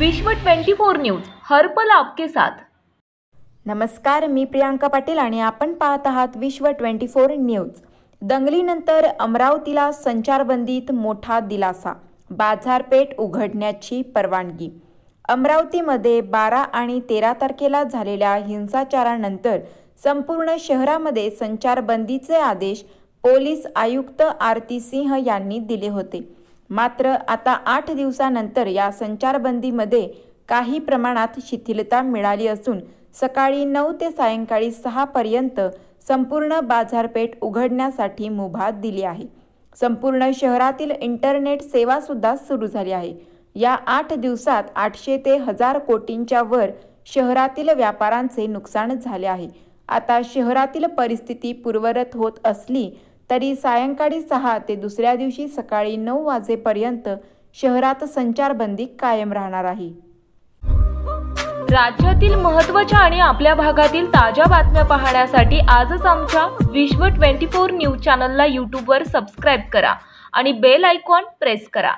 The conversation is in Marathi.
विश्व 24 न्यूज हर पल आपके साथ। नमस्कार, मी प्रियांका पाटील आणि आपण पाहत आहात विश्व 24 न्यूज। दंगलीनंतर अमरावतीला संचारबंदीत मोठा दिलासा, बाजारपेठ उघडण्याची परवानगी। अमरावतीमध्ये 12 आणि 13 तारखेला झालेल्या हिंसाचारानंतर संपूर्ण शहरामध्ये संचारबंदीचे आदेश पोलीस आयुक्त आरती सिंह यांनी दिले होते। मात्र आता 8 दिवसानंतर या संचारबंदीमध्ये काही प्रमाणात शिथिलता मिळाली असून सकाळी 9 ते सायंकाळी 6 पर्यंत संपूर्ण बाजारपेठ उघडण्यासाठी मुभा दिली आहे। संपूर्ण शहरातील इंटरनेट सेवा सुद्धा सुरू झाली आहे। या 8 दिवसात 800 ते 1000 कोटींच्या वर शहरातील व्यापारांचे नुकसान झाले आहे। आता शहरातील परिस्थिती पूर्ववत होत असली तरी सायंकाळी 6 ते दुसऱ्या दिवशी सकाळी 9 वाजेपर्यंत शहरात संचारबंदी कायम राहणार आहे। राज्यातील महत्त्वाच्या आणि आपल्या भागातील ताज्या बातम्या पाहण्यासाठी आजच आमच्या विश्व 24 न्यूज चॅनलला YouTube वर सबस्क्राइब करा आणि बेल आयकॉन प्रेस करा।